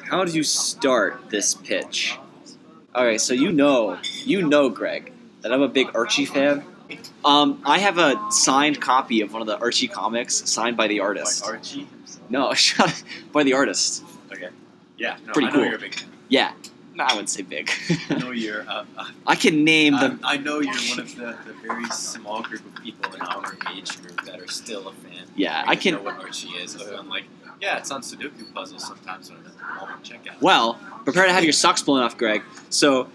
How do you start this pitch? Alright, so you know, Greg, that I'm a big Archie fan. I have a signed copy of one of the Archie comics, signed by the artist. Like Archie? No, by the artist. Okay. Yeah, no, Pretty I know cool. you're a big fan. Yeah, no, I wouldn't say big. I know you're. I can name the. I know you're one of the very small group of people in our age group that are still a fan. Yeah, I I can. know what Archie is. So I'm like, yeah, it's on Sudoku puzzles sometimes. So I'll check out. Well, prepare to have your socks blown off, Greg. So,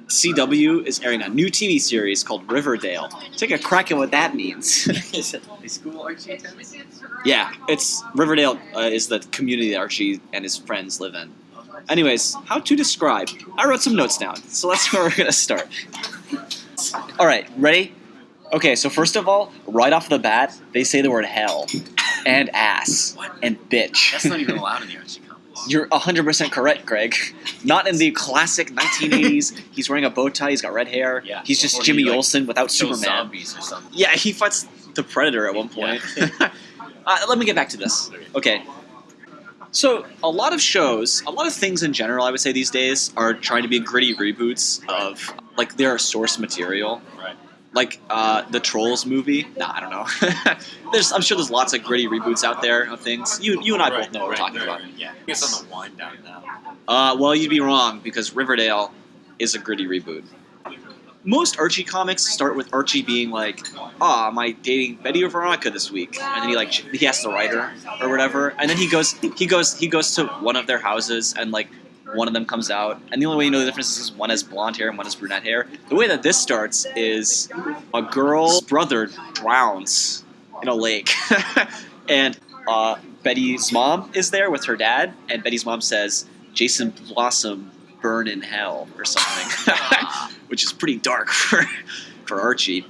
CW is airing a new TV series called Riverdale. Take a crack at what that means. Is it high school Archie attempts? Yeah, it's Riverdale is the community that Archie and his friends live in. Anyways, how to describe? I wrote some notes down, so that's where we're gonna start. All right, ready? Okay, so first of all, right off the bat, they say the word hell, and ass, and bitch. That's not even allowed in the Archie comics. You're 100% correct, Greg. Not in the classic 1980s. He's wearing a bow tie. He's got red hair. Yeah. He's just Or Jimmy he, like, Olsen without Kills Superman. zombies or something. Yeah, he fights the Predator at one point. Yeah. Let me get back to this. Okay. So, a lot of shows, a lot of things in general, I would say these days, are trying to be gritty reboots of, like, their source material. Right. Like, the Trolls movie. Nah, I don't know. I'm sure there's lots of gritty reboots out there of things. You and I both know what we're talking about. Yeah. I guess on the wind down now. Well, you'd be wrong, because Riverdale is a gritty reboot. Most Archie comics start with Archie being like, am I dating Betty or Veronica this week? And then he asks the writer or whatever, and then he goes to one of their houses, and like one of them comes out, and the only way you know the difference is one has blonde hair and one has brunette hair. The way that this starts is a girl's brother drowns in a lake, and Betty's mom is there with her dad, and Betty's mom says, "Jason Blossom, burn in hell," or something. Which is pretty dark for Archie.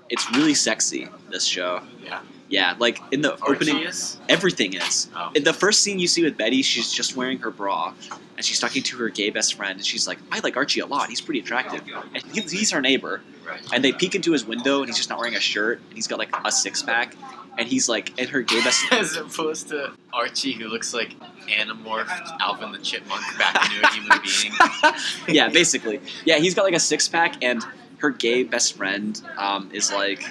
It's really sexy, this show. Yeah. Yeah, like in the Archie opening, is? everything is. Oh. In the first scene you see with Betty, she's just wearing her bra, and she's talking to her gay best friend, and she's like, "I like Archie a lot. He's pretty attractive." And he's her neighbor, Right. and they peek into his window, and he's just not wearing a shirt, and he's got like a six-pack, and he's like, and her gay best. As opposed to Archie, who looks like Animorphed Alvin the Chipmunk back into a human being. Yeah, basically. Yeah, he's got like a six-pack, and her gay best friend is like,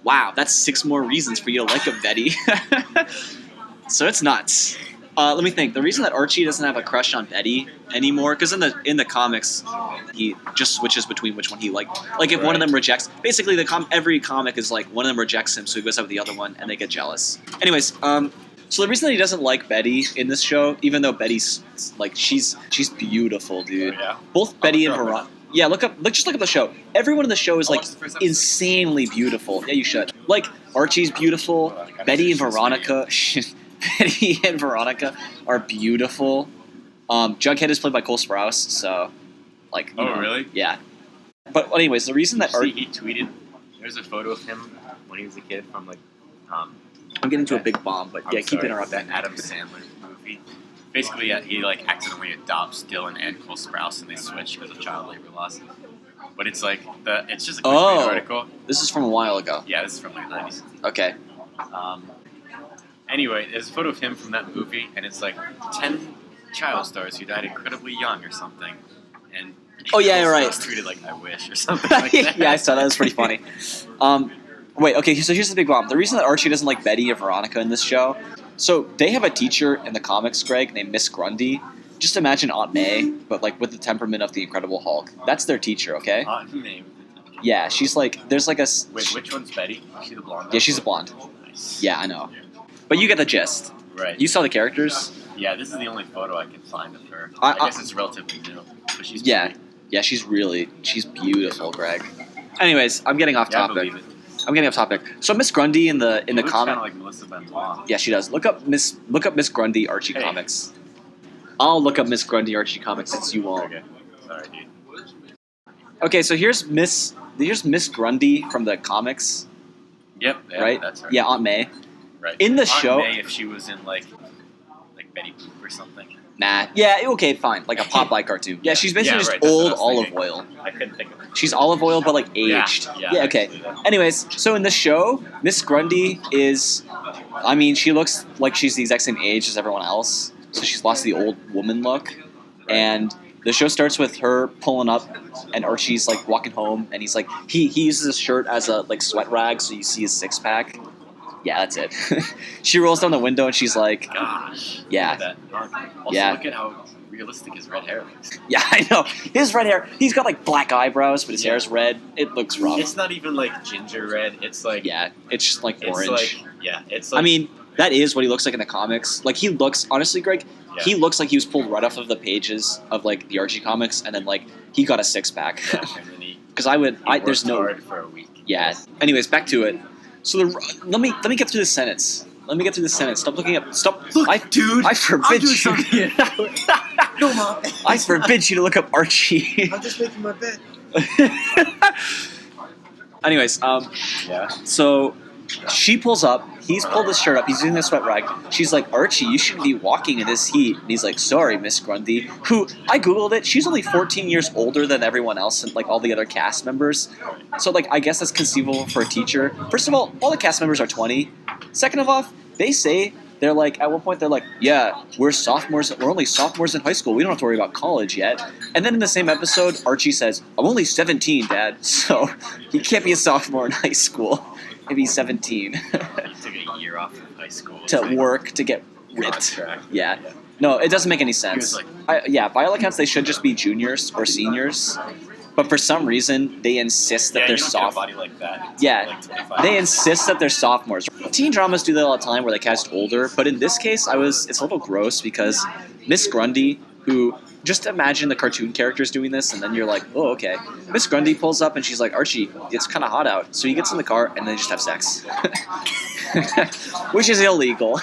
"Wow, that's 6 more reasons for you to like him, Betty." So it's nuts. Let me think. The reason that Archie doesn't have a crush on Betty anymore, because in the comics, he just switches between which one he liked. Like if one of them rejects, basically every comic is like one of them rejects him, so he goes out with the other one, and they get jealous. Anyways, so the reason that he doesn't like Betty in this show, even though Betty's like she's beautiful, dude. Oh, yeah? Both Betty and look her Veronica. Yeah, just look up the show. Everyone in the show is I'll like watch the first episode. insanely beautiful. Yeah, you should. Like Archie's beautiful. Oh, I gotta Betty and finish this Veronica. Betty and Veronica are beautiful. Jughead is played by Cole Sprouse, so like. You know, Really? Yeah. But anyways, the reason that See, he tweeted. There's a photo of him when he was a kid from like. I'm getting into a big bomb, but yeah, keep interrupting. That Adam Sandler movie. Basically, he like accidentally adopts Dylan and Cole Sprouse, and they switch because of child labor laws. But it's like it's just a clickbait article. This is from a while ago. Yeah, this is from like the 90s. Okay. Anyway, there's a photo of him from that movie, and it's like 10 child stars who died incredibly young or something. And Oh yeah, you're right. Tweeted like "I wish" or something like that. Yeah, I saw that. That was pretty funny. Wait, okay, so here's the big bomb. The reason that Archie doesn't like Betty or Veronica in this show, so they have a teacher in the comics, Greg, named Miss Grundy. Just imagine Aunt May, but like with the temperament of the Incredible Hulk. That's their teacher, okay? Aunt May. Yeah, she's like, there's like a... Wait, which one's Betty? Is she the blonde? Yeah, she's a blonde. Nice. Yeah, I know. But you get the gist. Right. You saw the characters? Yeah, this is the only photo I can find of her. I- I guess it's relatively new, but she's Yeah. pretty. Yeah, she's beautiful, Greg. Anyways, I'm getting off Yeah, I topic. believe it. I'm getting off topic. So Miss Grundy in the She looks comic... kinda like Melissa Benoit. Yeah, she does. Look up Miss Grundy Archie Hey. comics. I'll look up Miss Grundy Archie comics since you won't. Okay. Sorry, dude. Okay, so here's Miss Grundy from the comics, Yep. Yeah, right? That's her. Yeah, Aunt May. Right. In the Aunt show- May, if she was in like Betty Boop or something. Nah. Yeah, okay, fine. Like a Popeye cartoon. Yeah, she's basically Yeah, just right, that's old what I was olive thinking. oil. I couldn't think of it. She's olive oil, but like Yeah, aged. yeah, okay. actually, that- Anyways, so in the show, Miss Grundy is I mean, she looks like she's the exact same age as everyone else, so she's lost the old woman look. And the show starts with her pulling up, and Archie's like walking home, and he's like he uses his shirt as a like sweat rag, so you see his six pack. Yeah, that's it. She rolls down the window and she's like, Gosh. Yeah. Look at that. Also, Yeah. look at how realistic his red hair looks. yeah, I know. His red hair, he's got like black eyebrows, but his hair's red. It looks rough. It's not even like ginger red. It's like Yeah, it's just like it's orange. like yeah. It's like I mean, that is what he looks like in the comics. Like he looks, honestly, Greg, yeah. he looks like he was pulled right off of the pages of like the Archie comics, and then like he got a six pack. Yeah, and then he Because there's worked no. hard for a week. Yeah. Anyways, back to it. So let me get through this sentence. Let me get through this sentence. Stop looking up. Stop. Look, I, dude, I forbid doing you. something. No, Mom. I forbid you to look up Archie. I'm just making my bed. Anyways, Yeah. so she pulls up. He's pulled his shirt up. He's using the sweat rag. She's like, Archie, you shouldn't be walking in this heat. And he's like, sorry, Miss Grundy. Who, I Googled it. She's only 14 years older than everyone else and like all the other cast members. So like, I guess that's conceivable for a teacher. First of all the cast members are 20. Second of all, they say, they're like, at one point they're like, yeah, we're sophomores. We're only sophomores in high school. We don't have to worry about college yet. And then in the same episode, Archie says, I'm only 17, Dad. So he can't be a sophomore in high school. If he's 17. He took a year off of high school to work to get ripped. Contract. Yeah. No, it doesn't make any He sense. was like, By all accounts, they should just be juniors or seniors. But for some reason, they insist that yeah, they're you don't get a soft. body like that. It's Yeah, like 25. They insist that they're sophomores. Teen dramas do that all the time, where they cast older. But in this case, it's a little gross because Miss Grundy, who just imagine the cartoon characters doing this, and then you're like, oh, okay. Miss Grundy pulls up and she's like, Archie, it's kind of hot out. So he gets in the car and they just have sex, which is illegal.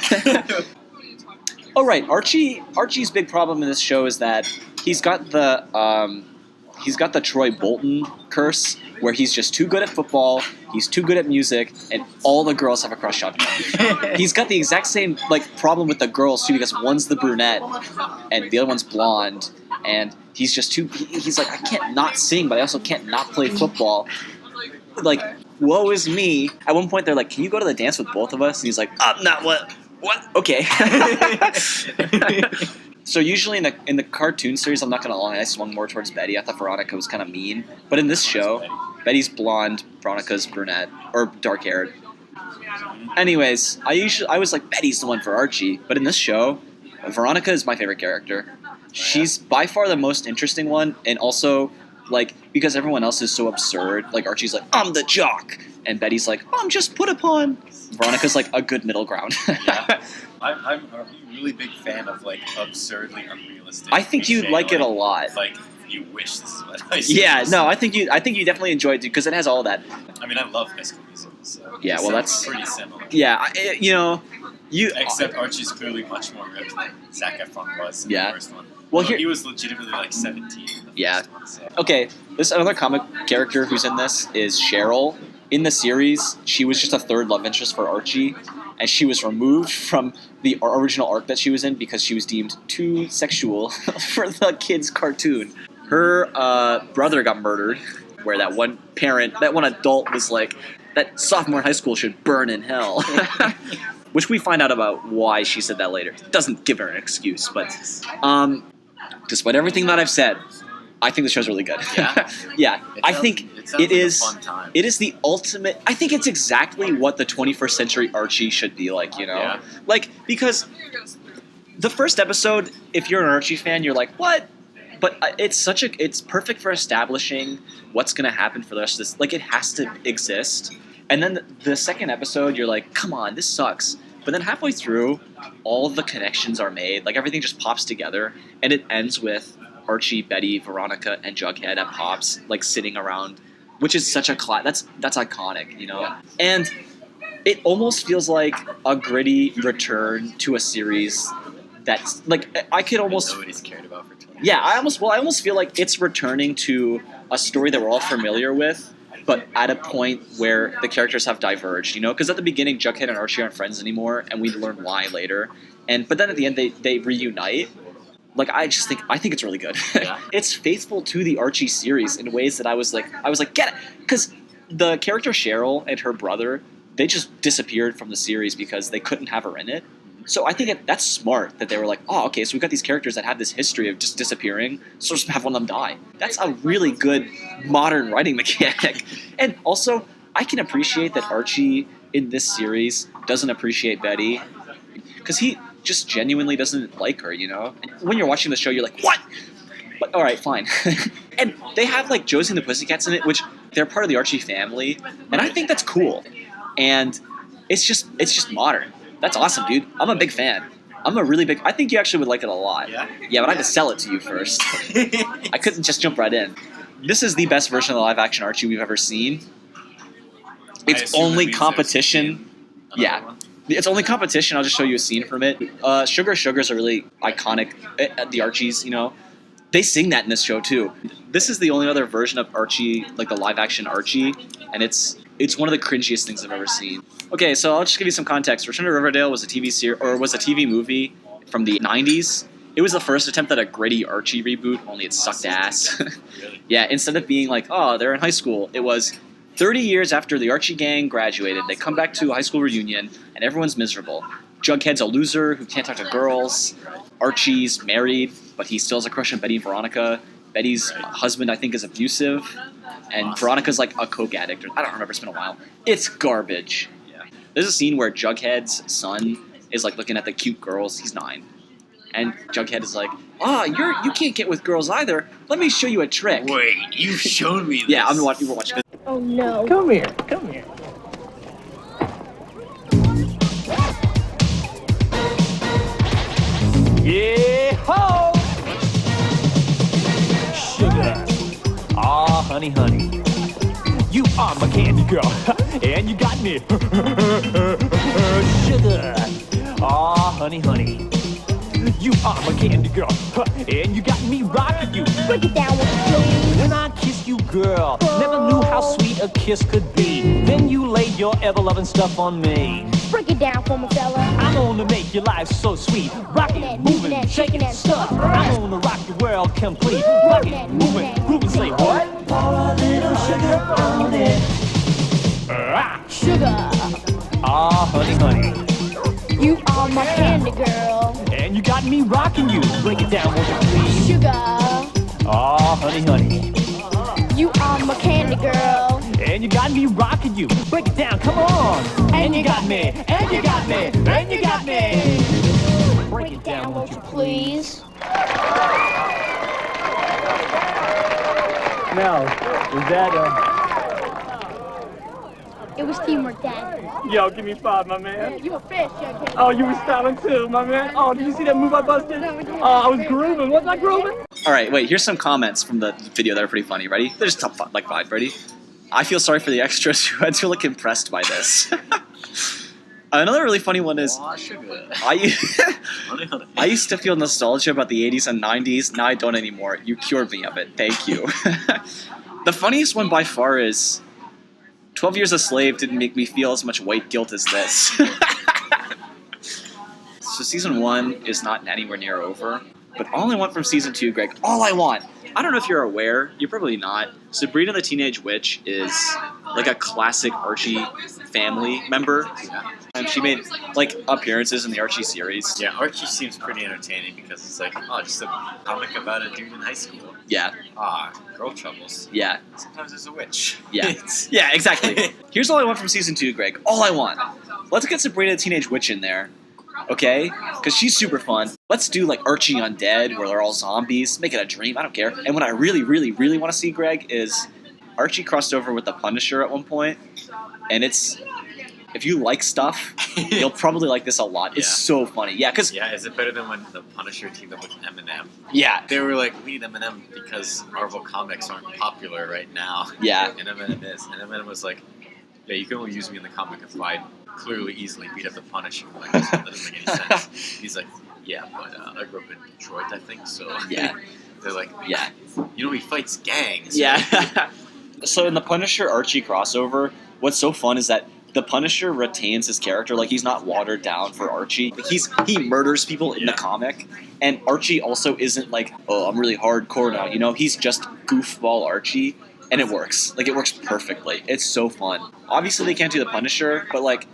Oh right, Archie's big problem in this show is that he's got the Troy Bolton curse, where he's just too good at football, he's too good at music, and all the girls have a crush on him. He's got the exact same like problem with the girls too, because one's the brunette and the other one's blonde, and he's just too. He's like, I can't not sing, but I also can't not play football. Like, woe is me. At one point, they're like, "Can you go to the dance with both of us?" And he's like, "Not what? What? Okay." So usually in the cartoon series, I'm not gonna lie, I swung more towards Betty. I thought Veronica was kind of mean, but in this show, Betty's blonde, Veronica's brunette or dark haired. Anyways, I was like, Betty's the one for Archie, but in this show, Veronica is my favorite character. She's by far the most interesting one, and also like because everyone else is so absurd. Like Archie's like, I'm the jock, and Betty's like, I'm just put upon. Veronica's like a good middle ground. Yeah. I'm a really big fan of like absurdly unrealistic. I think you'd like it a lot. Like you wish this is what high school Yeah, is. no, I think you definitely enjoyed it because it has all that. I mean, I love High School Musical. So Yeah, well, that's- pretty similar. Yeah, you. Except Archie's clearly much more ripped than Zac Efron was in Yeah. the first one. Well, Although here- he was legitimately like 17. In the Yeah. First one, so. Okay, this another comic character who's in this is Cheryl. In the series, she was just a third love interest for Archie, and she was removed from the original arc that she was in because she was deemed too sexual for the kids' cartoon. Her brother got murdered, where that one adult was like, that sophomore in high school should burn in hell. Which we find out about why she said that later. It doesn't give her an excuse, but despite everything that I've said, I think the show's really good. Yeah? Yeah, I think sounds it like is. a fun time. It is the ultimate. I think it's exactly what the 21st century Archie should be like. You know, Yeah. like because the first episode, if you're an Archie fan, you're like, what? But it's perfect for establishing what's going to happen for the rest of this. Like, it has to exist. And then the second episode, you're like, come on, this sucks. But then halfway through, all of the connections are made. Like, everything just pops together. And it ends with Archie, Betty, Veronica, and Jughead at Pops, like, sitting around, which is such a that's iconic, you know? Yeah. And it almost feels like a gritty return to a series that's, like, I could almost... Nobody's cared about for 20 Yeah, years. I almost feel like it's returning to a story that we're all familiar with, but at a point where the characters have diverged, you know? Because at the beginning, Jughead and Archie aren't friends anymore, and we learn why later. But then at the end, they reunite. Like, I think it's really good. Yeah. It's faithful to the Archie series in ways that I was like, get it, because the character Cheryl and her brother they just disappeared from the series because they couldn't have her in it. So I think that's smart that they were like, oh, okay, so we've got these characters that have this history of just disappearing, so just have one of them die. That's a really good modern writing mechanic. And also, I can appreciate that Archie in this series doesn't appreciate Betty because he just genuinely doesn't like her, you know? And when you're watching the show, you're like, what? But all right, fine. And they have like Josie and the Pussycats in it, which they're part of the Archie family, and I think that's cool. And it's just modern. That's awesome, dude. I'm a big fan. I think you actually would like it a lot. Yeah? Yeah, but I had to sell it to you first. I couldn't just jump right in. This is the best version of the live-action Archie we've ever seen. It's only competition. Yeah. One. It's only competition. I'll just show you a scene from it. Sugar's a really iconic, the Archies, you know. They sing that in this show, too. This is the only other version of Archie, like the live-action Archie, and it's one of the cringiest things I've ever seen. Okay, so I'll just give you some context. Return to Riverdale was a TV movie from the 90s. It was the first attempt at a gritty Archie reboot, only it sucked ass. Really? Yeah, instead of being like, oh, they're in high school, it was 30 years after the Archie gang graduated. They come back to a high school reunion, and everyone's miserable. Jughead's a loser who can't talk to girls. Archie's married, but he still has a crush on Betty and Veronica. Betty's husband, I think, is abusive. And Veronica's like a coke addict. I don't remember. It's been a while. It's garbage. Yeah. There's a scene where Jughead's son is like looking at the cute girls. He's 9. And Jughead is like, you can't get with girls either. Let me show you a trick. Wait, you showed me this. Yeah, you were watching this. Oh no. Come here. Yeah, ho! Sugar. Aw, honey. You are my candy girl, and you got me. Sugar. Aw, honey. You are my candy girl, and you got me rocking you. Break it down with me. When I kiss you, girl, never knew how sweet a kiss could be. Then you laid your ever-loving stuff on me. Break it down for me, fella. I'm gonna make your life so sweet. Rockin' it, moving it, shaking it, stuff. I'm gonna rock your world complete. Rockin' it, moving, grooving, say what? Pour a little sugar on it. Sugar. Ah, honey. You are my candy girl. And you got me rocking you. Break it down, won't you please? Sugar. Ah, honey. You are my candy girl. And you got me rocking you. Break it down, come on. And you got me. And you got me. And you got me. Break it down, won't you please? Now, is that It was teamwork, Dad. Yo, give me 5, my man. You a fish, Jughead. Oh, you were styling too, my man. Oh, did you see that move I busted? Oh, I was grooving. Wasn't I grooving? All right, wait. Here's some comments from the video that are pretty funny. Ready? They're just top 5, like 5. Ready? I feel sorry for the extras who had to look impressed by this. Another really funny one is Sugar. I used to feel nostalgia about the 80s and 90s. Now I don't anymore. You cured me of it. Thank you. The funniest one by far is 12 Years a Slave didn't make me feel as much white guilt as this. So season 1 is not anywhere near over. But all I want from season 2, Greg, all I want. I don't know if you're aware. You're probably not. Sabrina the Teenage Witch is like a classic Archie family member. Yeah. And she made like appearances in the Archie series. Yeah, Archie seems pretty entertaining because it's like, just a comic about a dude in high school. Yeah. Girl troubles. Yeah. Sometimes there's a witch. Yeah. Yeah, exactly. Here's all I want from season 2, Greg. All I want. Let's get Sabrina the Teenage Witch in there. Okay? Because she's super fun. Let's do like Archie Undead, where they're all zombies. Make it a dream. I don't care. And what I really, really, really want to see, Greg, is Archie crossed over with the Punisher at one point. And it's... If you like stuff, you'll probably like this a lot. It's so funny. Yeah, because... Yeah, is it better than when the Punisher teamed up with Eminem? Yeah. They were like, we need Eminem because Marvel Comics aren't popular right now. Yeah. And Eminem is. And Eminem was like, yeah, you can only use me in the comic if I clearly easily beat up the Punisher. Like, that doesn't make any sense. He's like, yeah, but I grew up in Detroit, I think, so... Yeah. They're like, Yeah. You know, he fights gangs. Yeah. So in the Punisher Archie crossover, what's so fun is that the Punisher retains his character. Like, he's not watered down for Archie. He murders people in the comic. And Archie also isn't like, oh, I'm really hardcore now. You know, he's just goofball Archie. and it works. Like, it works perfectly. It's so fun. Obviously, they can't do the Punisher, but like,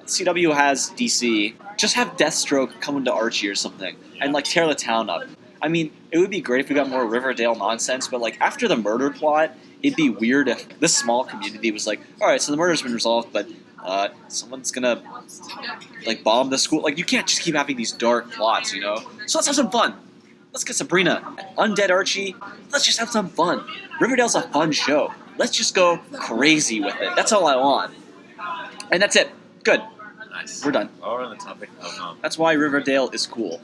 CW has DC. Just have Deathstroke come into Archie or something, and like tear the town up. I mean, it would be great if we got more Riverdale nonsense, but like after the murder plot, it'd be weird if this small community was like, all right, so the murder's been resolved, but someone's gonna like bomb the school. Like, you can't just keep having these dark plots, you know? So let's have some fun. Let's get Sabrina, Undead Archie. Let's just have some fun. Riverdale's a fun show. Let's just go crazy with it. That's all I want. And that's it. Good. Nice. We're done. While we're on the topic of That's why Riverdale is cool.